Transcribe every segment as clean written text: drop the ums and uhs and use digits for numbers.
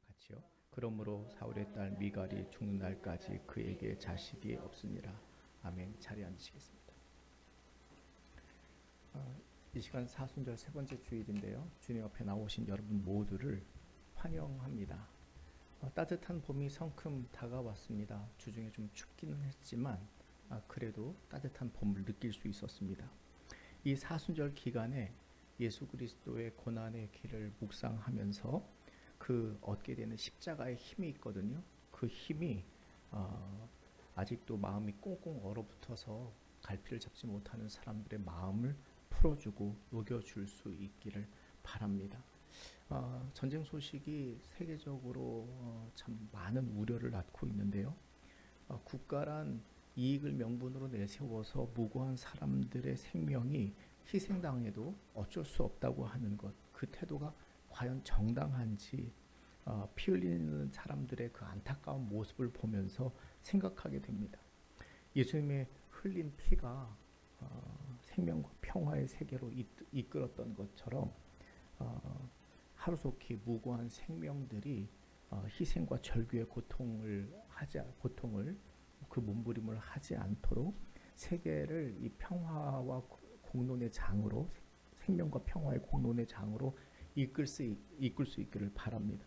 같이요. 그러므로 사울의 딸 미갈이 죽는 날까지 그에게 자식이 없으니라. 아멘. 자리에 앉으시겠습니다. 이 시간 사순절 세 번째 주일인데요. 주님 앞에 나오신 여러분 모두를 환영합니다. 따뜻한 봄이 성큼 다가왔습니다. 주중에 좀 춥기는 했지만 그래도 따뜻한 봄을 느낄 수 있었습니다. 이 사순절 기간에 예수 그리스도의 고난의 길을 묵상하면서 그 얻게 되는 십자가의 힘이 있거든요. 그 힘이 아직도 마음이 꽁꽁 얼어붙어서 갈피를 잡지 못하는 사람들의 마음을 풀어주고 녹여줄 수 있기를 바랍니다. 전쟁 소식이 세계적으로 참 많은 우려를 낳고 있는데요. 국가란 이익을 명분으로 내세워서 무고한 사람들의 생명이 희생당해도 어쩔 수 없다고 하는 것, 그 태도가 과연 정당한지 피 흘리는 사람들의 그 안타까운 모습을 보면서 생각하게 됩니다. 예수님의 흘린 피가 생명과 평화의 세계로 이끌었던 것처럼 하루속히 무고한 생명들이 희생과 절규의 고통을 그 몸부림을 하지 않도록 세계를 이 평화와 공론의 장으로, 생명과 평화의 공론의 장으로 이끌 수 있기를 바랍니다.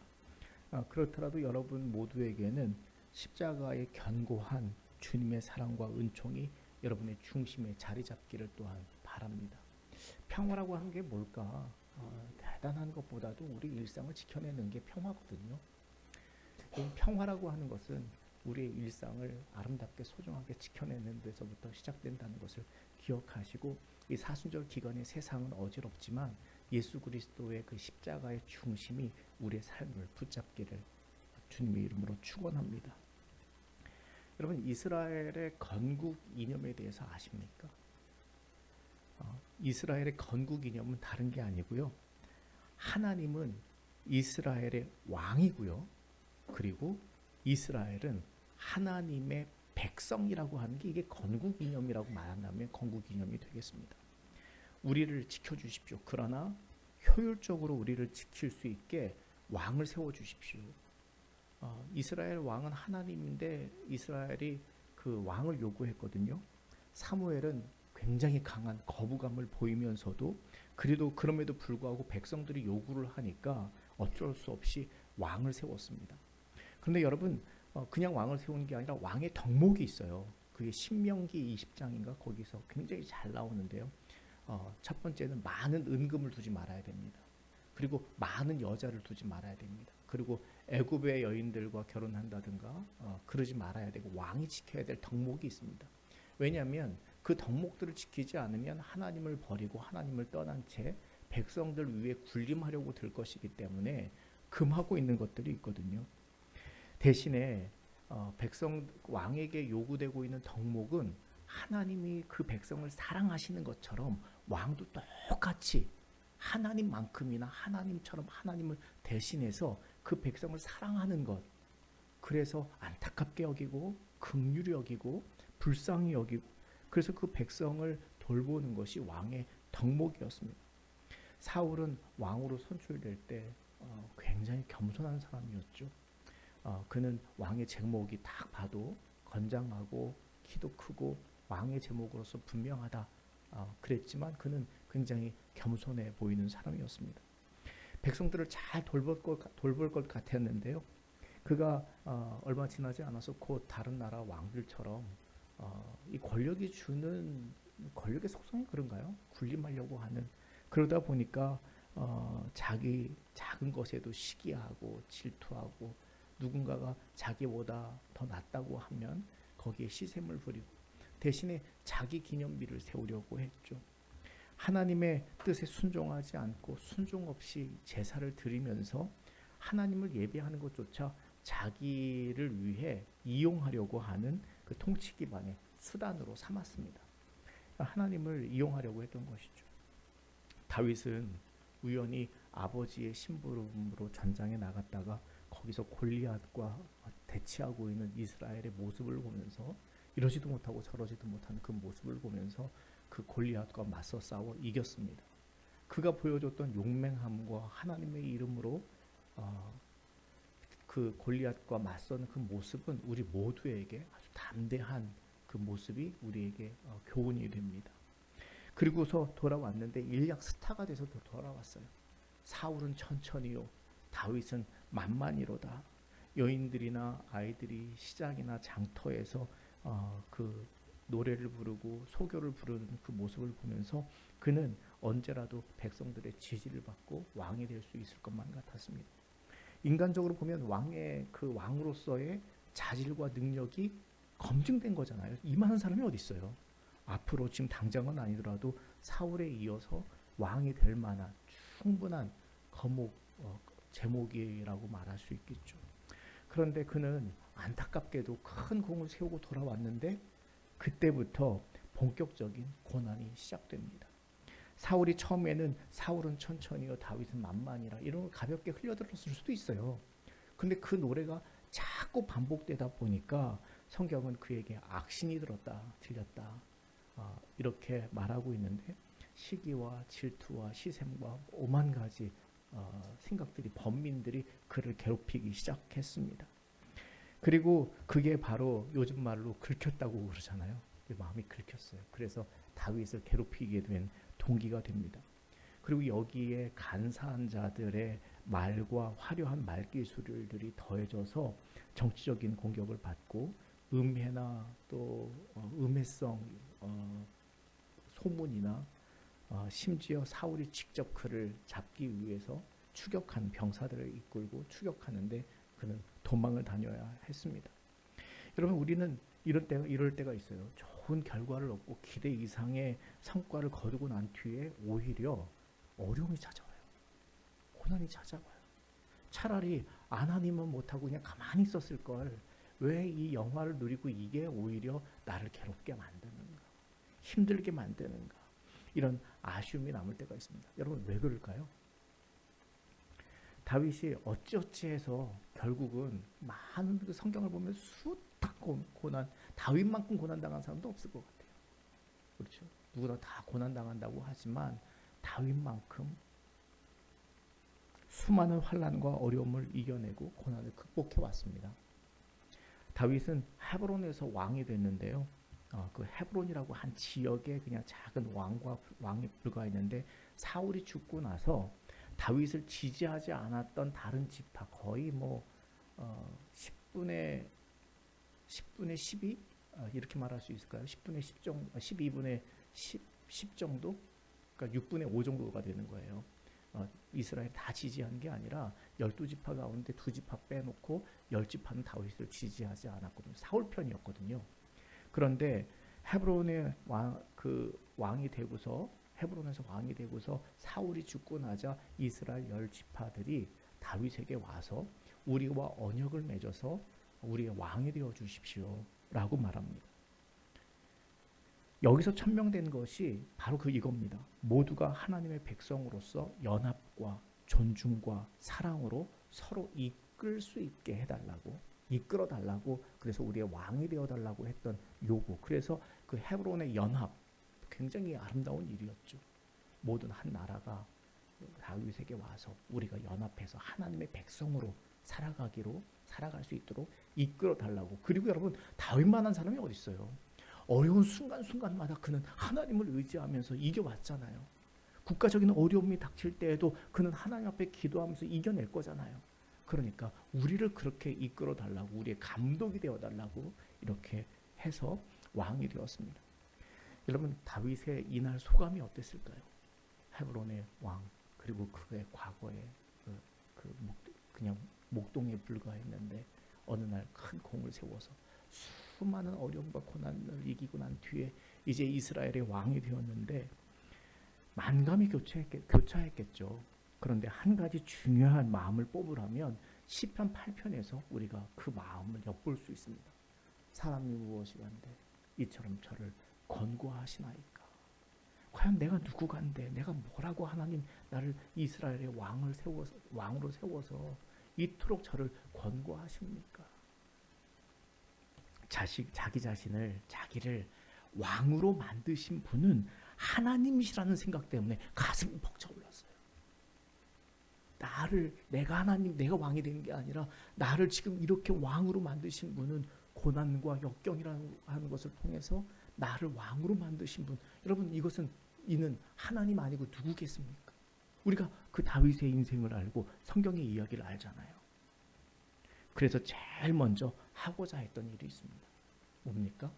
그렇더라도 여러분 모두에게는 십자가의 견고한 주님의 사랑과 은총이 여러분의 중심에 자리 잡기를 또한 바랍니다. 평화라고 하는 게 뭘까? 대단한 것보다도 우리 일상을 지켜내는 게 평화거든요. 평화라고 하는 것은 우리의 일상을 아름답게 소중하게 지켜내는 데서부터 시작된다는 것을 기억하시고, 이 사순절 기간의 세상은 어지럽지만 예수 그리스도의 그 십자가의 중심이 우리의 삶을 붙잡기를 주님의 이름으로 축원합니다. 여러분, 이스라엘의 건국 이념에 대해서 아십니까? 이스라엘의 건국 이념은 다른 게 아니고요. 하나님은 이스라엘의 왕이고요. 그리고 이스라엘은 하나님의 백성이라고 하는 게 이게 건국 이념이라고 말한다면 건국 이념이 되겠습니다. 우리를 지켜주십시오. 그러나 효율적으로 우리를 지킬 수 있게 왕을 세워주십시오. 이스라엘 왕은 하나님인데 이스라엘이 그 왕을 요구했거든요. 사무엘은 굉장히 강한 거부감을 보이면서도 그럼에도 불구하고 백성들이 요구를 하니까 어쩔 수 없이 왕을 세웠습니다. 그런데 여러분, 그냥 왕을 세우는 게 아니라 왕의 덕목이 있어요. 그게 신명기 20장인가 거기서 굉장히 잘 나오는데요. 첫 번째는 많은 은금을 두지 말아야 됩니다. 그리고 많은 여자를 두지 말아야 됩니다. 그리고 애굽의 여인들과 결혼한다든가 그러지 말아야 되고, 왕이 지켜야 될 덕목이 있습니다. 왜냐하면 그 덕목들을 지키지 않으면 하나님을 버리고 하나님을 떠난 채 백성들 위에 군림하려고 들 것이기 때문에 금하고 있는 것들이 있거든요. 대신에 왕에게 요구되고 있는 덕목은 하나님이 그 백성을 사랑하시는 것처럼 왕도 똑같이 하나님만큼이나 하나님처럼 하나님을 대신해서 그 백성을 사랑하는 것, 그래서 안타깝게 여기고 긍휼히 여기고 불쌍히 여기고, 그래서 그 백성을 돌보는 것이 왕의 덕목이었습니다. 사울은 왕으로 선출될 때 굉장히 겸손한 사람이었죠. 그는 왕의 제목이 딱 봐도 건장하고 키도 크고 왕의 제목으로서 분명하다 그랬지만 그는 굉장히 겸손해 보이는 사람이었습니다. 백성들을 잘 돌볼 것 같았는데요. 그가 얼마 지나지 않아서 곧 다른 나라 왕들처럼 이 권력이 주는 권력의 속성이 그런가요? 군림하려고 하는, 그러다 보니까 자기 작은 것에도 시기하고 질투하고, 누군가가 자기보다 더 낫다고 하면 거기에 시샘을 부리고 대신에 자기 기념비를 세우려고 했죠. 하나님의 뜻에 순종하지 않고 순종 없이 제사를 드리면서 하나님을 예배하는 것조차 자기를 위해 이용하려고 하는 그 통치 기반의 수단으로 삼았습니다. 하나님을 이용하려고 했던 것이죠. 다윗은 우연히 아버지의 심부름으로 전장에 나갔다가 거기서 골리앗과 대치하고 있는 이스라엘의 모습을 보면서 이러지도 못하고 저러지도 못하는 그 모습을 보면서 그 골리앗과 맞서 싸워 이겼습니다. 그가 보여줬던 용맹함과 하나님의 이름으로 그 골리앗과 맞서는 그 모습은 우리 모두에게 아주 담대한 그 모습이 우리에게 교훈이 됩니다. 그리고서 돌아왔는데 일약 스타가 돼서 돌아왔어요. 사울은 천천히요, 다윗은 만만히로다. 여인들이나 아이들이 시장이나 장터에서 그 노래를 부르고 소교를 부르는 그 모습을 보면서 그는 언제라도 백성들의 지지를 받고 왕이 될 수 있을 것만 같았습니다. 인간적으로 보면 왕의 그 왕으로서의 자질과 능력이 검증된 거잖아요. 이만한 사람이 어디 있어요? 앞으로 지금 당장은 아니더라도 사울에 이어서 왕이 될 만한 충분한 제목이라고 말할 수 있겠죠. 그런데 그는 안타깝게도 큰 공을 세우고 돌아왔는데 그때부터 본격적인 고난이 시작됩니다. 사울이 처음에는 사울은 천천히요 다윗은 만만이라 이런 걸 가볍게 흘려들었을 수도 있어요. 근데 그 노래가 자꾸 반복되다 보니까 성경은 그에게 악신이 들렸다 이렇게 말하고 있는데 시기와 질투와 시샘과 오만 가지 생각들이 범민들이 그를 괴롭히기 시작했습니다. 그리고 그게 바로 요즘 말로 긁혔다고 그러잖아요. 마음이 긁혔어요. 그래서 다윗을 괴롭히게 된 동기가 됩니다. 그리고 여기에 간사한 자들의 말과 화려한 말기술들이 더해져서 정치적인 공격을 받고 음해나 또 음해성 소문이나 심지어 사울이 직접 그를 잡기 위해서 추격한 병사들을 이끌고 추격하는데 그는 도망을 다녀야 했습니다. 여러분 우리는 이럴 때가 있어요. 좋은 결과를 얻고 기대 이상의 성과를 거두고 난 뒤에 오히려 어려움이 찾아와요. 고난이 찾아와요. 차라리 안 하니면 못하고 그냥 가만히 있었을 걸 왜 이 영화를 누리고 이게 오히려 나를 괴롭게 만드는가, 힘들게 만드는가, 이런 아쉬움이 남을 때가 있습니다. 여러분 왜 그럴까요? 다윗이 어찌어찌해서 결국은 많은 그 성경을 보면 숱한 고난, 다윗만큼 고난당한 사람도 없을 것 같아요. 그렇죠? 누구나 다 고난당한다고 하지만 다윗만큼 수많은 환난과 어려움을 이겨내고 고난을 극복해 왔습니다. 다윗은 헤브론에서 왕이 됐는데요. 그 헤브론이라고 한 지역에 그냥 작은 왕이 불과했는데 사울이 죽고 나서 다윗을 지지하지 않았던 다른 지파 거의 10분의 12 이렇게 말할 수 있을까요? 10분의 10 정도, 12분의 10 정도, 그러니까 6분의 5 정도가 되는 거예요. 이스라엘 다 지지한 게 아니라 12지파 가운데 2지파 빼놓고 10지파는 다윗을 지지하지 않았거든요. 사울 편이었거든요. 그런데 헤브론의 왕이 되고서 헤브론에서 왕이 되고서 사울이 죽고 나자 이스라엘 10지파들이 다윗에게 와서 우리와 언약을 맺어서 우리의 왕이 되어 주십시오 라고 말합니다. 여기서 천명된 것이 바로 이겁니다. 모두가 하나님의 백성으로서 연합과 존중과 사랑으로 서로 이끌 수 있게 해달라고, 이끌어 달라고, 그래서 우리의 왕이 되어 달라고 했던 요구. 그래서 그 헤브론의 연합, 굉장히 아름다운 일이었죠. 모든 한 나라가 다윗에게 와서 우리가 연합해서 하나님의 백성으로 살아갈 수 있도록 이끌어 달라고. 그리고 여러분 다윗만한 사람이 어디 있어요? 어려운 순간순간마다 그는 하나님을 의지하면서 이겨왔잖아요. 국가적인 어려움이 닥칠 때에도 그는 하나님 앞에 기도하면서 이겨낼 거잖아요. 그러니까 우리를 그렇게 이끌어 달라고, 우리의 감독이 되어 달라고 이렇게 해서 왕이 되었습니다. 여러분 다윗의 이날 소감이 어땠을까요? 헤브론의 왕, 그리고 그의 과거에 그냥 목동에 불과했는데 어느 날 큰 공을 세워서 수많은 어려움과 고난을 이기고 난 뒤에 이제 이스라엘의 왕이 되었는데 만감이 교차했겠죠. 그런데 한 가지 중요한 마음을 뽑으라면 시편 8편에서 우리가 그 마음을 엿볼 수 있습니다. 사람이 무엇이간데 이처럼 저를 권고하시나이까. 과연 내가 누구간데, 내가 뭐라고 하나님 나를 이스라엘의 왕으로 세워서 이토록 저를 권고하십니까? 자기를 왕으로 만드신 분은 하나님이시라는 생각 때문에 가슴이 벅차올랐어요. 내가 하나님, 내가 왕이 되는 게 아니라 나를 지금 이렇게 왕으로 만드신 분은 고난과 역경이라는 하는 것을 통해서 나를 왕으로 만드신 분. 여러분, 이는 하나님 아니고 누구겠습니까? 우리가 그 다윗의 인생을 알고 성경의 이야기를 알잖아요. 그래서 제일 먼저 하고자 했던 일이 있습니다. 뭡니까?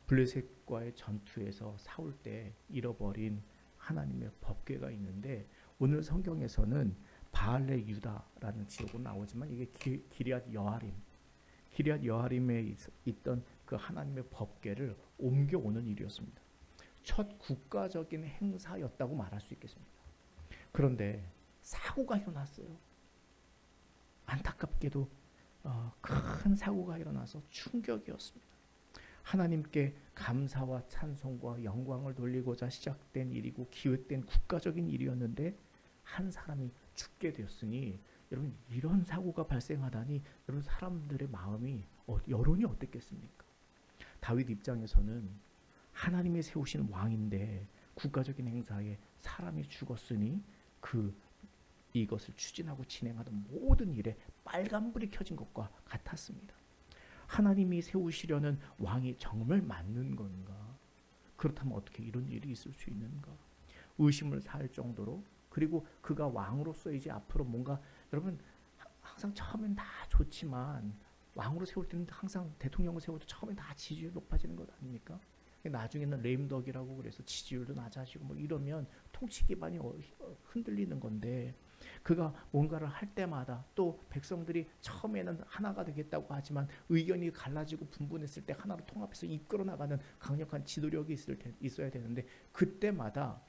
블레셋과의 전투에서 싸울 때 잃어버린 하나님의 법궤가 있는데, 오늘 성경에서는 바알레 유다라는 지역으로 나오지만 이게 기럇 여아림에 있던 그 하나님의 법궤를 옮겨오는 일이었습니다. 첫 국가적인 행사였다고 말할 수 있겠습니다. 그런데 사고가 일어났어요. 안타깝게도 큰 사고가 일어나서 충격이었습니다. 하나님께 감사와 찬송과 영광을 돌리고자 시작된 일이고 기획된 국가적인 일이었는데 한 사람이 죽게 되었으니, 여러분, 이런 사고가 발생하다니 여러분, 사람들의 마음이 여론이 어땠겠습니까? 다윗 입장에서는 하나님이 세우신 왕인데 국가적인 행사에 사람이 죽었으니 이것을 추진하고 진행하던 모든 일에 빨간불이 켜진 것과 같았습니다. 하나님이 세우시려는 왕이 정말 맞는 건가? 그렇다면 어떻게 이런 일이 있을 수 있는가? 의심을 살 정도로, 그리고 그가 왕으로서 이제 앞으로 뭔가, 여러분, 항상 처음엔 다 좋지만 왕으로 세울 때는 항상 대통령을 세워도 처음엔 다 지지율이 높아지는 것 아닙니까? 나중에는 레임덕이라고 그래서 지지율도 낮아지고 뭐 이러면 통치 기반이 흔들리는 건데, 그가 뭔가를 할 때마다 또 백성들이 처음에는 하나가 되겠다고 하지만 의견이 갈라지고 분분했을 때 하나로 통합해서 이끌어 나가는 강력한 지도력이 있어야 되는데, 그때마다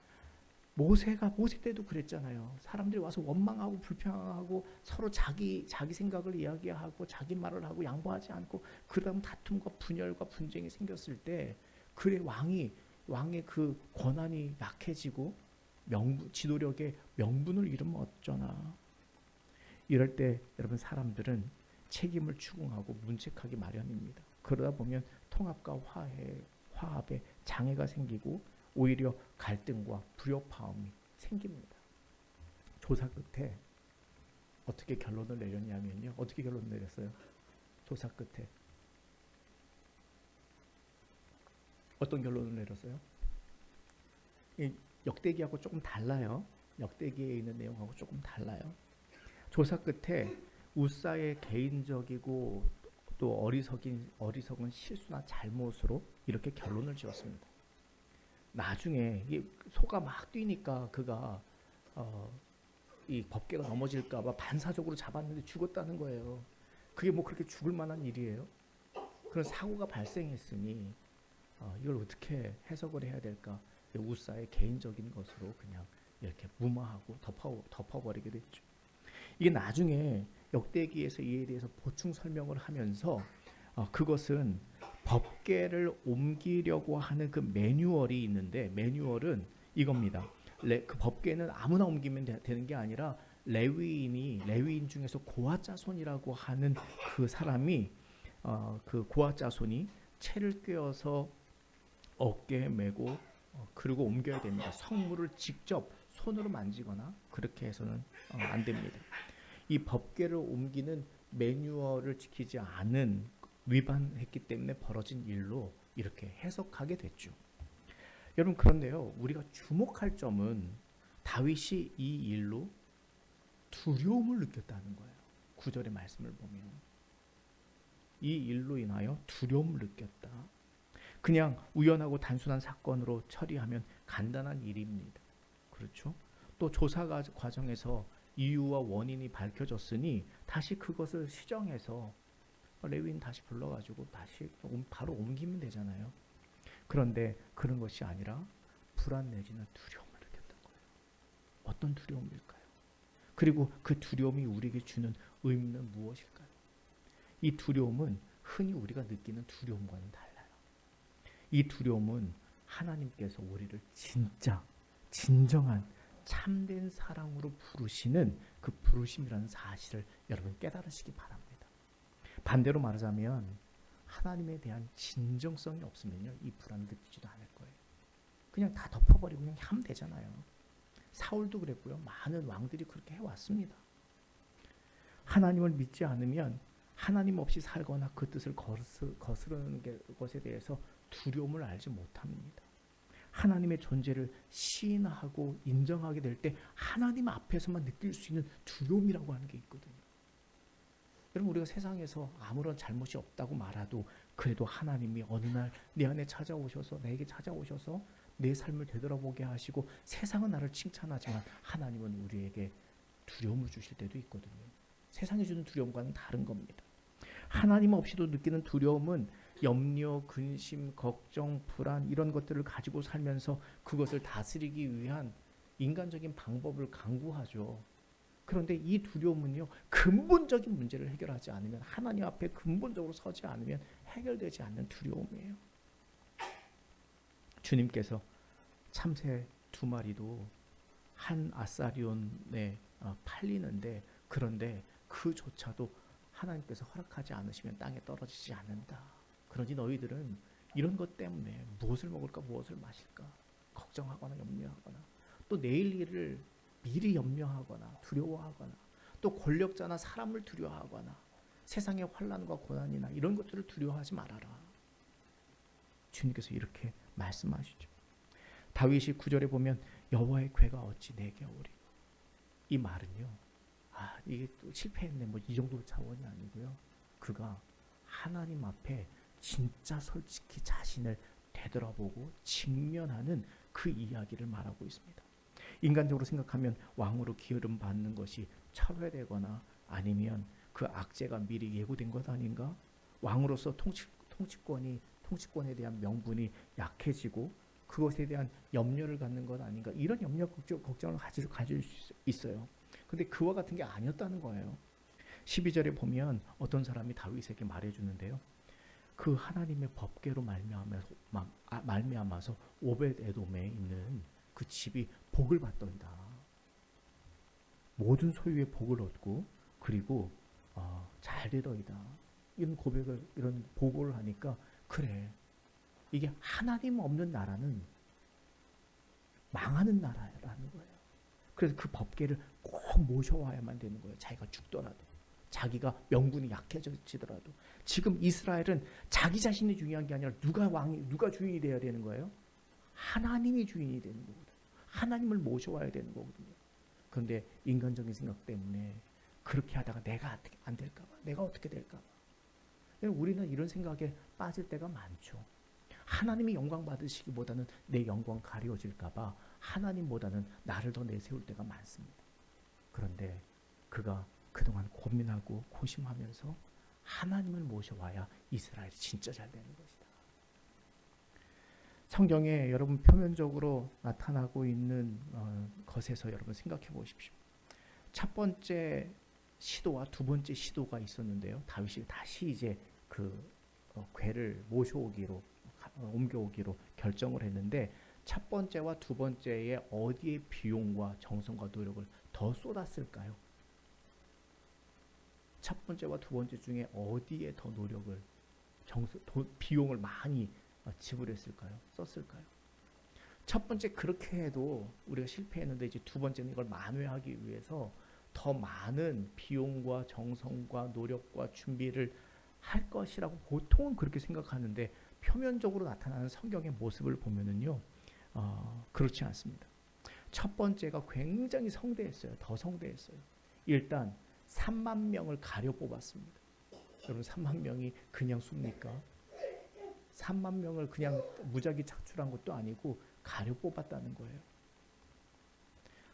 모세 때도 그랬잖아요. 사람들이 와서 원망하고 불평하고 서로 자기 생각을 이야기하고 자기 말을 하고 양보하지 않고, 그다음 다툼과 분열과 분쟁이 생겼을 때 그래 왕의 그 권한이 약해지고 지도력의 명분을 잃으면 어쩌나. 이럴 때 여러분, 사람들은 책임을 추궁하고 문책하기 마련입니다. 그러다 보면 통합과 화합에 장애가 생기고 오히려 갈등과 불협화음이 생깁니다. 조사 끝에 어떻게 결론을 내렸냐면요. 어떻게 결론을 내렸어요? 조사 끝에 어떤 결론을 내렸어요? 이 역대기하고 조금 달라요. 역대기에 있는 내용하고 조금 달라요. 조사 끝에 우사의 개인적이고 또 어리석은 실수나 잘못으로 이렇게 결론을 지었습니다. 나중에 소가 막 뛰니까 그가 이 법궤가 넘어질까봐 반사적으로 잡았는데 죽었다는 거예요. 그게 뭐 그렇게 죽을 만한 일이에요? 그런 사고가 발생했으니 이걸 어떻게 해석을 해야 될까? 우사의 개인적인 것으로 그냥 이렇게 무마하고 덮어버리게 됐죠. 이게 나중에 역대기에서 이에 대해서 보충 설명을 하면서 그것은 법궤를 옮기려고 하는 그 매뉴얼이 있는데, 매뉴얼은 이겁니다. 그 법궤는 아무나 옮기면 되는 게 아니라 레위인 중에서 고아 자손이라고 하는 그 사람이 그 고아 자손이 채를 꿰어서 어깨에 메고 그리고 옮겨야 됩니다. 성물을 직접 손으로 만지거나 그렇게 해서는 안 됩니다. 이 법궤를 옮기는 매뉴얼을 지키지 않은 위반했기 때문에 벌어진 일로 이렇게 해석하게 됐죠. 여러분, 그런데요, 우리가 주목할 점은 다윗이 이 일로 두려움을 느꼈다는 거예요. 9절의 말씀을 보면 이 일로 인하여 두려움을 느꼈다. 그냥 우연하고 단순한 사건으로 처리하면 간단한 일입니다. 그렇죠? 또 조사 과정에서 이유와 원인이 밝혀졌으니 다시 그것을 시정해서 레위인 다시 불러가지고 다시 바로 옮기면 되잖아요. 그런데 그런 것이 아니라 불안 내지는 두려움을 느꼈던 거예요. 어떤 두려움일까요? 그리고 그 두려움이 우리에게 주는 의미는 무엇일까요? 이 두려움은 흔히 우리가 느끼는 두려움과는 달라요. 이 두려움은 하나님께서 우리를 진정한 참된 사랑으로 부르시는 그 부르심이라는 사실을 여러분 깨달으시기 바랍니다. 반대로 말하자면 하나님에 대한 진정성이 없으면요, 이 불안 느끼지도 않을 거예요. 그냥 다 덮어버리고 그냥 하면 되잖아요. 사울도 그랬고요. 많은 왕들이 그렇게 해왔습니다. 하나님을 믿지 않으면 하나님 없이 살거나 그 뜻을 거스르는 것에 대해서 두려움을 알지 못합니다. 하나님의 존재를 시인하고 인정하게 될 때 하나님 앞에서만 느낄 수 있는 두려움이라고 하는 게 있거든요. 여러분, 우리가 세상에서 아무런 잘못이 없다고 말해도 그래도 하나님이 어느 날 내 안에 찾아오셔서, 내게 찾아오셔서 내 삶을 되돌아보게 하시고, 세상은 나를 칭찬하지만 하나님은 우리에게 두려움을 주실 때도 있거든요. 세상이 주는 두려움과는 다른 겁니다. 하나님 없이도 느끼는 두려움은 염려, 근심, 걱정, 불안 이런 것들을 가지고 살면서 그것을 다스리기 위한 인간적인 방법을 강구하죠. 그런데 이 두려움은요, 근본적인 문제를 해결하지 않으면, 하나님 앞에 근본적으로 서지 않으면 해결되지 않는 두려움이에요. 주님께서 참새 2마리도 한 아사리온에 팔리는데, 그런데 그조차도 하나님께서 허락하지 않으시면 땅에 떨어지지 않는다. 그러니 너희들은 이런 것 때문에 무엇을 먹을까 무엇을 마실까 걱정하거나 염려하거나, 또 내일 일을 미리 염려하거나 두려워하거나, 또 권력자나 사람을 두려워하거나 세상의 환난과 고난이나 이런 것들을 두려워하지 말아라. 주님께서 이렇게 말씀하시죠. 다윗이 9절에 보면 여호와의 궤가 어찌 내게 오리고, 이 말은요, 이게 또 실패했네 뭐 이 정도 차원이 아니고요, 그가 하나님 앞에 진짜 솔직히 자신을 되돌아보고 직면하는 그 이야기를 말하고 있습니다. 인간적으로 생각하면 왕으로 기름 받는 것이 철회되거나 아니면 그 악재가 미리 예고된 것 아닌가? 왕으로서 통치권에 대한 명분이 약해지고 그것에 대한 염려를 갖는 것 아닌가? 이런 염려 걱정을 가질 수 있어요. 근데 그와 같은 게 아니었다는 거예요. 12절에 보면 어떤 사람이 다윗에게 말해주는데요. 그 하나님의 법궤로 말미암아서 오벳에돔에 있는 그 집이 복을 받더이다. 모든 소유의 복을 얻고 그리고 잘 되더이다. 이런 고백을, 이런 보고를 하니까, 그래, 이게 하나님 없는 나라는 망하는 나라라는 거예요. 그래서 그 법궤를 꼭 모셔와야만 되는 거예요. 자기가 죽더라도, 자기가 명분이 약해지더라도. 지금 이스라엘은 자기 자신이 중요한 게 아니라 누가 주인이 되어야 되는 거예요? 하나님이 주인이 되는 거거든요. 하나님을 모셔와야 되는 거거든요. 그런데 인간적인 생각 때문에 그렇게 하다가 내가 안 될까 봐, 내가 어떻게 될까 봐, 우리는 이런 생각에 빠질 때가 많죠. 하나님이 영광 받으시기보다는 내 영광 가려질까 봐 하나님보다는 나를 더 내세울 때가 많습니다. 그런데 그가 그동안 고민하고 고심하면서 하나님을 모셔와야 이스라엘이 진짜 잘 되는 것이다. 성경에 여러분 표면적으로 나타나고 있는 것에서 여러분 생각해 보십시오. 첫 번째 시도와 두 번째 시도가 있었는데요. 다윗이 다시 이제 그 궤를 옮겨오기로 결정을 했는데, 첫 번째와 두 번째에 어디에 비용과 정성과 노력을 더 쏟았을까요? 첫 번째와 두 번째 중에 어디에 더 노력을, 비용을 많이 지불했을까요? 썼을까요? 첫 번째 그렇게 해도 우리가 실패했는데, 이제 두 번째는 이걸 만회하기 위해서 더 많은 비용과 정성과 노력과 준비를 할 것이라고 보통은 그렇게 생각하는데, 표면적으로 나타나는 성경의 모습을 보면은요, 그렇지 않습니다. 첫 번째가 굉장히 성대했어요. 더 성대했어요. 일단 3만 명을 가려 뽑았습니다. 여러분, 3만 명이 그냥 씁니까? 3만 명을 그냥 무작위 착출한 것도 아니고 가려 뽑았다는 거예요.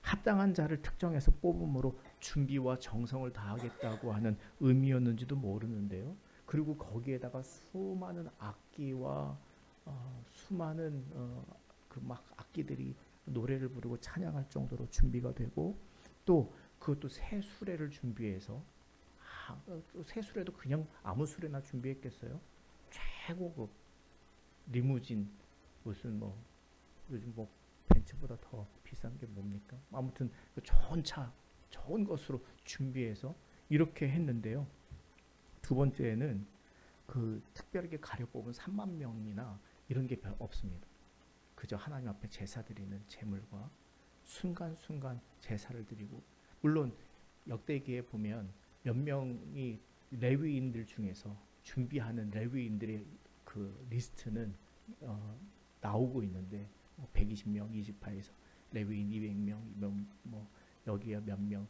합당한 자를 특정해서 뽑음으로 준비와 정성을 다하겠다고 하는 의미였는지도 모르는데요. 그리고 거기에다가 수많은 악기와 수많은 그 막 악기들이 노래를 부르고 찬양할 정도로 준비가 되고, 또 그것도 새 수레를 준비해서, 새 수레도 그냥 아무 수레나 준비했겠어요? 최고급 리무진, 무슨 뭐 요즘 뭐 벤츠보다 더 비싼 게 뭡니까? 아무튼 그 좋은 차, 좋은 것으로 준비해서 이렇게 했는데요. 두 번째는 그 특별하게 가려 뽑은 3만 명이나 이런 게 별 없습니다. 그저 하나님 앞에 제사 드리는 제물과 순간순간 제사를 드리고, 물론 역대기에 보면 몇 명이 레위인들 중에서 준비하는 레위인들의 그 리스트는 나오고 있는데 120명 이집파에서 레위인 200명, 뭐 여기에 몇 명.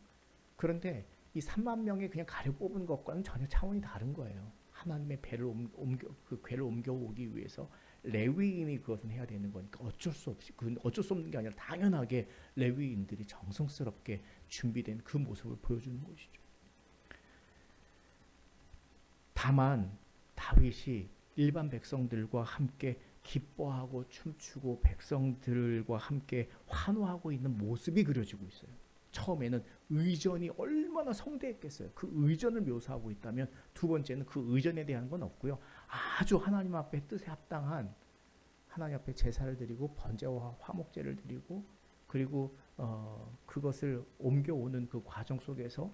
그런데 이 3만 명이 그냥 가려 뽑은 것과는 전혀 차원이 다른 거예요. 하나님의 배를 옮겨 그 궤를 옮겨오기 위해서 레위인이 그것은 해야 되는 거니까 어쩔 수 없이, 그 어쩔 수 없는 게 아니라 당연하게 레위인들이 정성스럽게 준비된 그 모습을 보여주는 것이죠. 다만 다윗이 일반 백성들과 함께 기뻐하고 춤추고 백성들과 함께 환호하고 있는 모습이 그려지고 있어요. 처음에는 의전이 얼마나 성대했겠어요. 그 의전을 묘사하고 있다면, 두 번째는 그 의전에 대한 건 없고요. 아주 하나님 앞에 뜻에 합당한, 하나님 앞에 제사를 드리고 번제와 화목제를 드리고, 그리고 그것을 옮겨오는 그 과정 속에서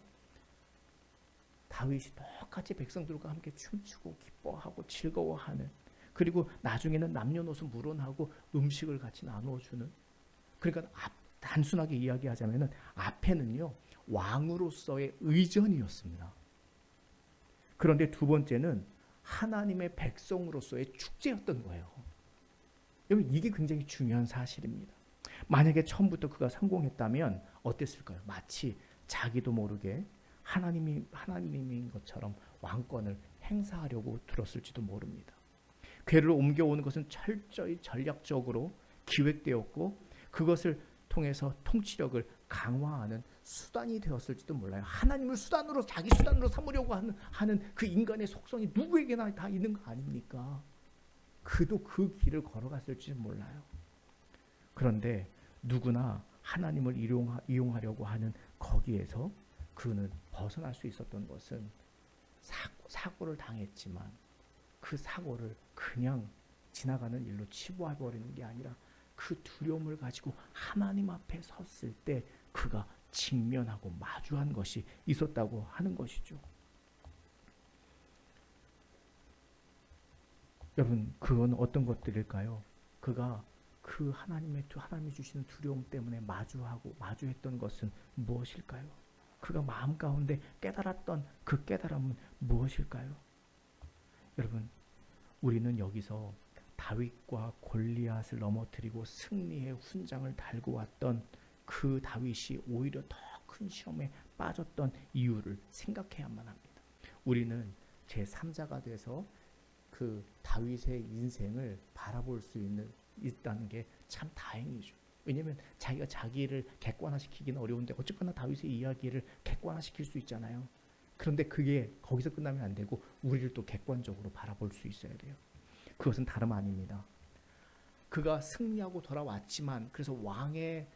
다윗이 똑같이 백성들과 함께 춤추고 기뻐하고 즐거워하는, 그리고 나중에는 남녀노소 물론하고 음식을 같이 나누어주는. 그러니까 단순하게 이야기하자면 앞에는요 왕으로서의 의전이었습니다. 그런데 두 번째는 하나님의 백성으로서의 축제였던 거예요. 여러분, 이게 굉장히 중요한 사실입니다. 만약에 처음부터 그가 성공했다면 어땠을까요? 마치 자기도 모르게 하나님인 것처럼 왕권을 행사하려고 들었을지도 모릅니다. 궤를 옮겨오는 것은 철저히 전략적으로 기획되었고, 그것을 통해서 통치력을 강화하는 수단이 되었을지도 몰라요. 하나님을 수단으로, 자기 수단으로 삼으려고 하는 그 인간의 속성이 누구에게나 다 있는 거 아닙니까? 그도 그 길을 걸어갔을지 몰라요. 그런데 누구나 하나님을 이용하려고 하는 거기에서 그는 벗어날 수 있었던 것은 사고를 당했지만 그 사고를 그냥 지나가는 일로 치부해버리는 게 아니라 그 두려움을 가지고 하나님 앞에 섰을 때 그가 직면하고 마주한 것이 있었다고 하는 것이죠. 여러분, 그건 어떤 것들일까요? 그가 그 하나님이 주시는 두려움 때문에 마주했던 것은 무엇일까요? 그가 마음 가운데 깨달았던 그 깨달음은 무엇일까요? 여러분, 우리는 여기서 다윗과 골리앗을 넘어뜨리고 승리의 훈장을 달고 왔던 그 다윗이 오히려 더 큰 시험에 빠졌던 이유를 생각해야만 합니다. 우리는 제3자가 돼서 그 다윗의 인생을 바라볼 수 있다는 게 참 다행이죠. 왜냐하면 자기가 자기를 객관화시키기는 어려운데 어쨌거나 다윗의 이야기를 객관화시킬 수 있잖아요. 그런데 그게 거기서 끝나면 안 되고 우리를 또 객관적으로 바라볼 수 있어야 돼요. 그것은 다름 아닙니다. 그가 승리하고 돌아왔지만, 그래서 왕의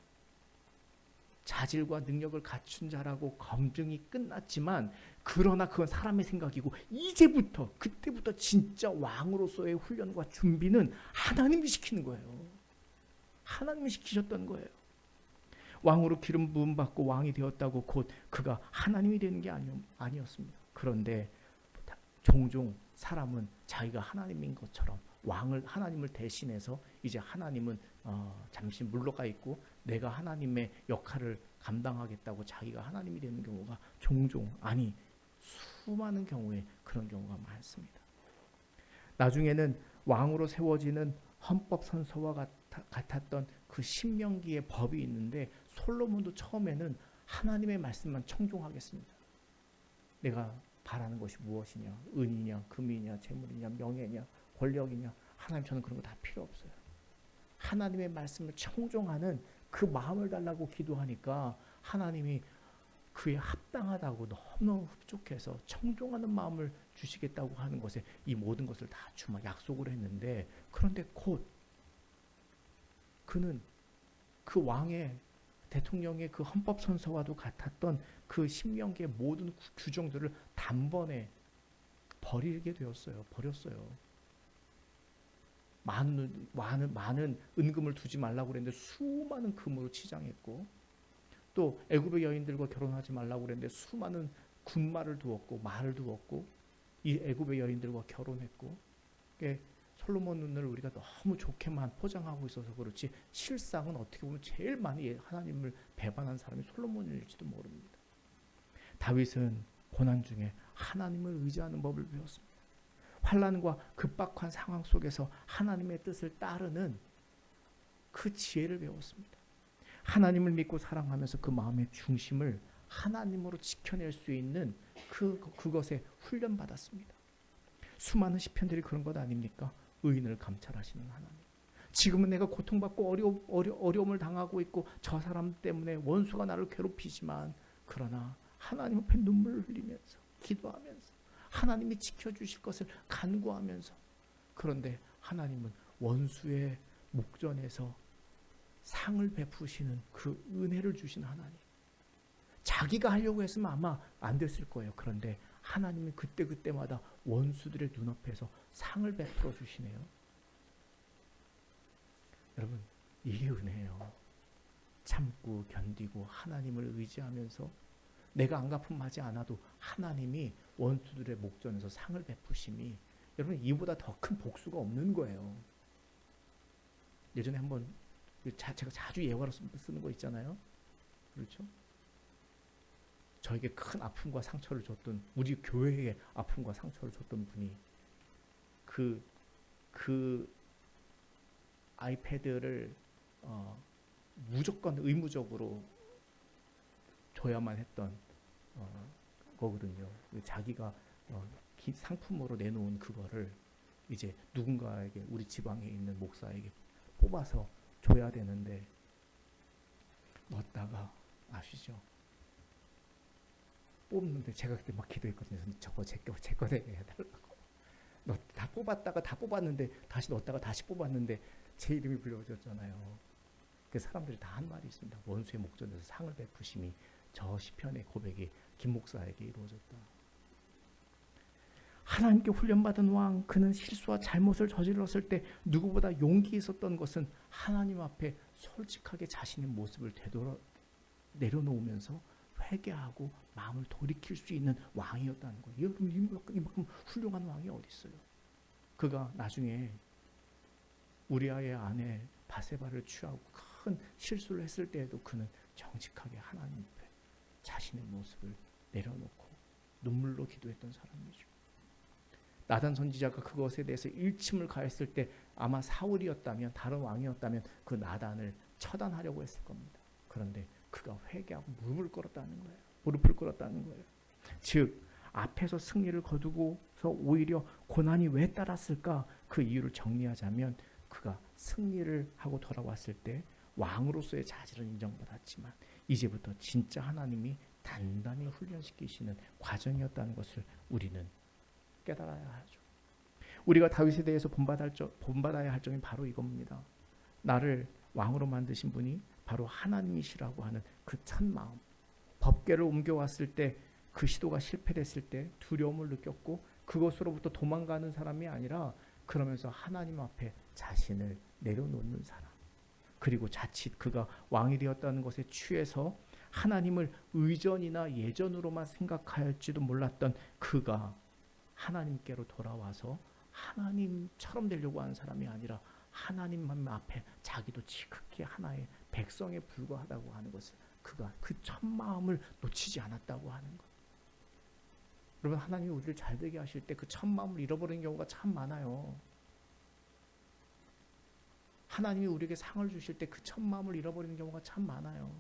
자질과 능력을 갖춘 자라고 검증이 끝났지만, 그러나 그건 사람의 생각이고, 이제부터 그때부터 진짜 왕으로서의 훈련과 준비는 하나님이 시키는 거예요. 하나님이 시키셨던 거예요. 왕으로 기름 부음 받고 왕이 되었다고 곧 그가 하나님이 되는 게 아니었습니다. 그런데 종종 사람은 자기가 하나님인 것처럼 하나님을 대신해서 이제 하나님은 잠시 물러가 있고 내가 하나님의 역할을 감당하겠다고 자기가 하나님이 되는 경우가 종종, 아니 수많은 경우에 그런 경우가 많습니다. 나중에는 왕으로 세워지는 헌법 선서와 같았던 그 신명기의 법이 있는데, 솔로몬도 처음에는 하나님의 말씀만 청종하겠습니다. 내가 바라는 것이 무엇이냐, 은이냐, 금이냐, 재물이냐, 명예냐, 권력이냐, 하나님 저는 그런 거 다 필요 없어요. 하나님의 말씀을 청종하는 그 마음을 달라고 기도하니까 하나님이 그에 합당하다고 너무너무 흡족해서 청종하는 마음을 주시겠다고 하는 것에 이 모든 것을 다 주마 약속을 했는데, 그런데 곧 그는 그 왕의 대통령의 그 헌법 선서와도 같았던 그 신명기의 모든 규정들을 단번에 버렸어요. 많은 은금을 두지 말라고 그랬는데 수많은 금으로 치장했고, 또 애굽의 여인들과 결혼하지 말라고 그랬는데 수많은 군말을 두었고 말을 두었고 이 애굽의 여인들과 결혼했고, 솔로몬 눈을 우리가 너무 좋게만 포장하고 있어서 그렇지 실상은 어떻게 보면 제일 많이 하나님을 배반한 사람이 솔로몬일지도 모릅니다. 다윗은 고난 중에 하나님을 의지하는 법을 배웠습니다. 환난과 급박한 상황 속에서 하나님의 뜻을 따르는 그 지혜를 배웠습니다. 하나님을 믿고 사랑하면서 그 마음의 중심을 하나님으로 지켜낼 수 있는 그것에 훈련받았습니다. 수많은 시편들이 그런 것 아닙니까? 의인을 감찰하시는 하나님. 지금은 내가 고통받고 어려움을 당하고 있고 저 사람 때문에 원수가 나를 괴롭히지만 그러나 하나님 앞에 눈물을 흘리면서 기도하면서 하나님이 지켜주실 것을 간구하면서 그런데 하나님은 원수의 목전에서 상을 베푸시는 그 은혜를 주신 하나님. 자기가 하려고 했으면 아마 안 됐을 거예요. 그런데 하나님이 그때그때마다 원수들의 눈앞에서 상을 베풀어 주시네요. 여러분, 이게 은혜예요. 참고 견디고 하나님을 의지하면서 내가 안갚음하지 않아도 하나님이 원수들의 목전에서 상을 베푸심이 여러분 이보다 더 큰 복수가 없는 거예요. 예전에 한번 제가 자주 예화로 쓰는 거 있잖아요. 그렇죠? 저에게 큰 아픔과 상처를 줬던 우리 교회에 아픔과 상처를 줬던 분이 그 아이패드를 무조건 의무적으로 줘야만 했던 거거든요. 자기가 상품으로 내놓은 그거를 이제 누군가에게 우리 지방에 있는 목사에게 뽑아서 줘야 되는데 넣었다가 아시죠? 뽑는데 제가 그때 막 기도했거든요. 저거 제 거 되게 해달라고. 다 뽑았다가 다 뽑았는데 다시 넣었다가 다시 뽑았는데 제 이름이 불려졌잖아요. 그 사람들이 다 한 말이 있습니다. 원수의 목전에서 상을 베푸심이 저 시편의 고백이 김 목사에게 이루어졌다. 하나님께 훈련받은 왕, 그는 실수와 잘못을 저질렀을 때 누구보다 용기 있었던 것은 하나님 앞에 솔직하게 자신의 모습을 내려놓으면서 회개하고 마음을 돌이킬 수 있는 왕이었다는 거예요. 여러분 이만큼 훌륭한 왕이 어디 있어요? 그가 나중에 우리아의 아내 바세바를 취하고 큰 실수를 했을 때에도 그는 정직하게 하나님 앞에 자신의 모습을 내려놓고 눈물로 기도했던 사람이죠. 나단 선지자가 그것에 대해서 일침을 가했을 때 아마 사울이었다면 다른 왕이었다면 그 나단을 처단하려고 했을 겁니다. 그런데 그가 회개하고 무릎을 꿇었다는 거예요. 즉 앞에서 승리를 거두고서 오히려 고난이 왜 따랐을까? 그 이유를 정리하자면 그가 승리를 하고 돌아왔을 때 왕으로서의 자질은 인정받았지만 이제부터 진짜 하나님이 단단히 훈련시키시는 과정이었다는 것을 우리는 깨달아야 하죠. 우리가 다윗에 대해서 본받아야 할 점이 바로 이겁니다. 나를 왕으로 만드신 분이 바로 하나님이시라고 하는 그 첫 마음. 법궤를 옮겨왔을 때 그 시도가 실패됐을 때 두려움을 느꼈고 그것으로부터 도망가는 사람이 아니라 그러면서 하나님 앞에 자신을 내려놓는 사람. 그리고 자칫 그가 왕이 되었다는 것에 취해서 하나님을 의전이나 예전으로만 생각할지도 몰랐던 그가 하나님께로 돌아와서 하나님처럼 되려고 하는 사람이 아니라 하나님 앞에 자기도 지극히 하나의 백성에 불과하다고 하는 것을 그가 그 첫 마음을 놓치지 않았다고 하는 것. 여러분 하나님이 우리를 잘되게 하실 때 그 첫 마음을 잃어버리는 경우가 참 많아요. 하나님이 우리에게 상을 주실 때 그 첫 마음을 잃어버리는 경우가 참 많아요.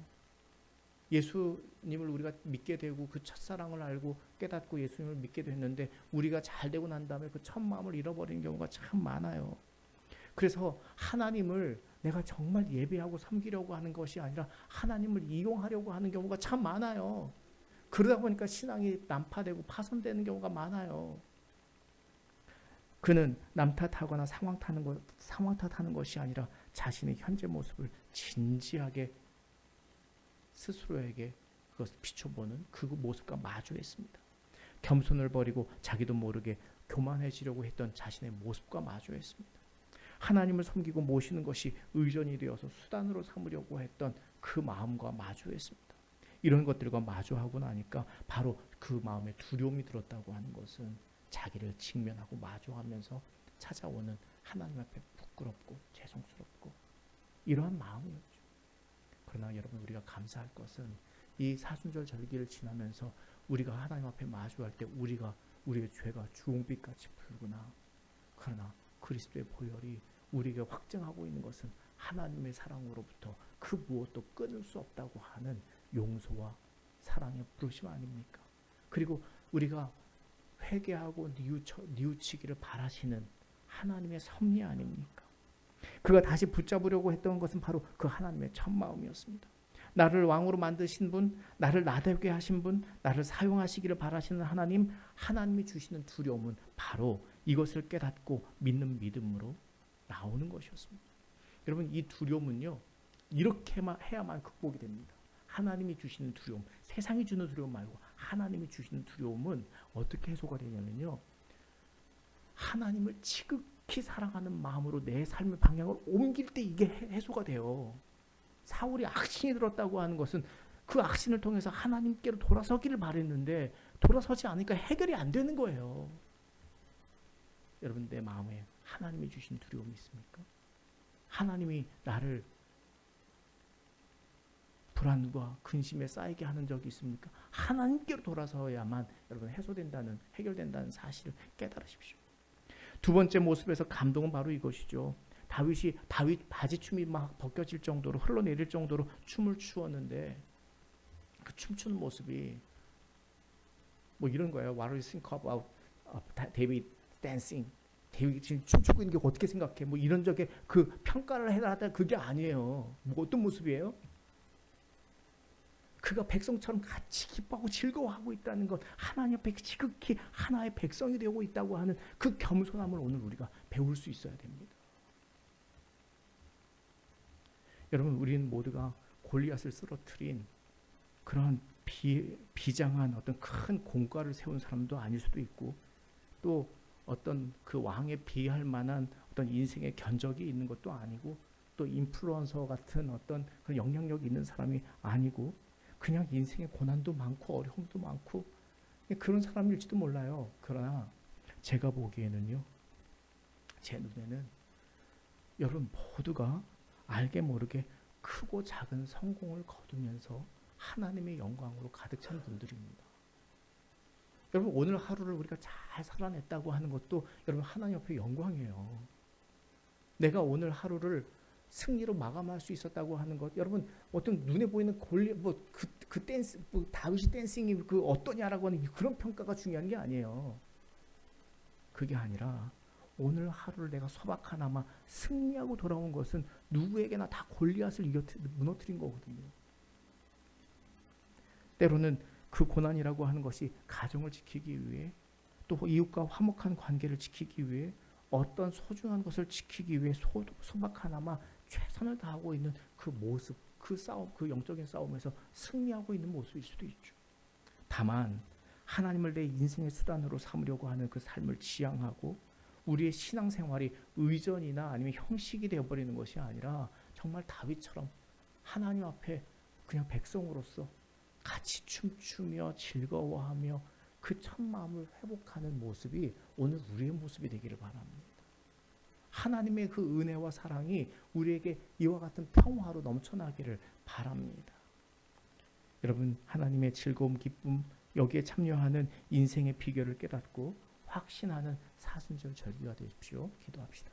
예수님을 우리가 믿게 되고 그 첫사랑을 알고 깨닫고 예수님을 믿게 됐는데 우리가 잘 되고 난 다음에 그 첫 마음을 잃어버리는 경우가 참 많아요. 그래서 하나님을 내가 정말 예배하고 섬기려고 하는 것이 아니라 하나님을 이용하려고 하는 경우가 참 많아요. 그러다 보니까 신앙이 난파되고 파손되는 경우가 많아요. 그는 남 탓하거나 상황 탓하는 것이 아니라 자신의 현재 모습을 진지하게 스스로에게 그것을 비춰보는 그 모습과 마주했습니다. 겸손을 버리고 자기도 모르게 교만해지려고 했던 자신의 모습과 마주했습니다. 하나님을 섬기고 모시는 것이 의존이 되어서 수단으로 삼으려고 했던 그 마음과 마주했습니다. 이런 것들과 마주하고 나니까 바로 그 마음에 두려움이 들었다고 하는 것은 자기를 직면하고 마주하면서 찾아오는 하나님 앞에 부끄럽고 죄송스럽고 이러한 마음이었죠. 그러나 여러분, 우리가 감사할 것은 이 사순절 절기를 지나면서 우리가 하나님 앞에 마주할 때 우리의 죄가 주홍빛같이 붉으나, 그러나 그리스도의 보혈이 우리에게 확증하고 있는 것은 하나님의 사랑으로부터 그 무엇도 끊을 수 없다고 하는 용서와 사랑의 부르심 아닙니까? 그리고 우리가 회개하고 뉘우치기를 바라시는 하나님의 섭리 아닙니까? 그가 다시 붙잡으려고 했던 것은 바로 그 하나님의 첫 마음이었습니다. 나를 왕으로 만드신 분, 나를 나되게 하신 분, 나를 사용하시기를 바라시는 하나님, 하나님이 주시는 두려움은 바로 이것을 깨닫고 믿는 믿음으로 나오는 것이었습니다. 여러분, 이 두려움은요, 이렇게만 해야만 극복이 됩니다. 하나님이 주시는 두려움, 세상이 주는 두려움 말고 하나님이 주시는 두려움은 어떻게 해소가 되냐면요, 하나님을 지극히 사랑하는 마음으로 내 삶의 방향을 옮길 때 이게 해소가 돼요. 사울이 악신이 들었다고 하는 것은 그 악신을 통해서 하나님께로 돌아서기를 바랬는데 돌아서지 않으니까 해결이 안 되는 거예요. 여러분, 내 마음에 하나님이 주신 두려움이 있습니까? 하나님이 나를 불안과 근심에 쌓이게 하는 적이 있습니까? 하나님께로 돌아서야만 여러분 해결된다는 사실을 깨달으십시오. 두 번째 모습에서 감동은 바로 이것이죠. 다윗 바지춤이 막 벗겨질 정도로, 흘러내릴 정도로 춤을 추었는데 그 춤추는 모습이 뭐 이런 거예요. What do you think about David dancing? 데이빗이 지금 춤추고 있는 게 어떻게 생각해? 뭐 이런 적에 그 평가를 해라다 그게 아니에요. 뭐 어떤 모습이에요? 그가 백성처럼 같이 기뻐하고 즐거워하고 있다는 것, 하나님 앞에 지극히 하나의 백성이 되고 있다고 하는 그 겸손함을 오늘 우리가 배울 수 있어야 됩니다. 여러분, 우리는 모두가 골리앗을 쓰러뜨린 그런 비장한 어떤 큰 공과를 세운 사람도 아닐 수도 있고, 또 어떤 그 왕에 비할 만한 어떤 인생의 견적이 있는 것도 아니고, 또 인플루언서 같은 어떤 그런 영향력이 있는 사람이 아니고, 그냥 인생의 고난도 많고 어려움도 많고 그런 사람일지도 몰라요. 그러나 제가 보기에는요, 제 눈에는 여러분 모두가 알게 모르게 크고 작은 성공을 거두면서 하나님의 영광으로 가득 찬 분들입니다. 여러분, 오늘 하루를 우리가 잘 살아냈다고 하는 것도 여러분 하나님 앞에 영광이에요. 내가 오늘 하루를 승리로 마감할 수 있었다고 하는 것, 여러분 어떤 눈에 보이는 그 댄스, 다윗이 댄싱이 그 어떠냐라고 하는 그런 평가가 중요한 게 아니에요. 그게 아니라 오늘 하루를 내가 소박하나마 승리하고 돌아온 것은 누구에게나 다 골리앗을 무너뜨린 거거든요. 때로는 그 고난이라고 하는 것이 가정을 지키기 위해, 또 이웃과 화목한 관계를 지키기 위해, 어떤 소중한 것을 지키기 위해 소박하나마 최선을 다하고 있는 그 모습, 그 싸움, 그 영적인 싸움에서 승리하고 있는 모습일 수도 있죠. 다만 하나님을 내 인생의 수단으로 삼으려고 하는 그 삶을 지향하고 우리의 신앙생활이 의전이나 아니면 형식이 되어버리는 것이 아니라 정말 다윗처럼 하나님 앞에 그냥 백성으로서 같이 춤추며 즐거워하며 그 첫 마음을 회복하는 모습이 오늘 우리의 모습이 되기를 바랍니다. 하나님의 그 은혜와 사랑이 우리에게 이와 같은 평화로 넘쳐나기를 바랍니다. 여러분, 하나님의 즐거움, 기쁨, 여기에 참여하는 인생의 비결을 깨닫고 확신하는 사순절 절기가 되십시오. 기도합시다.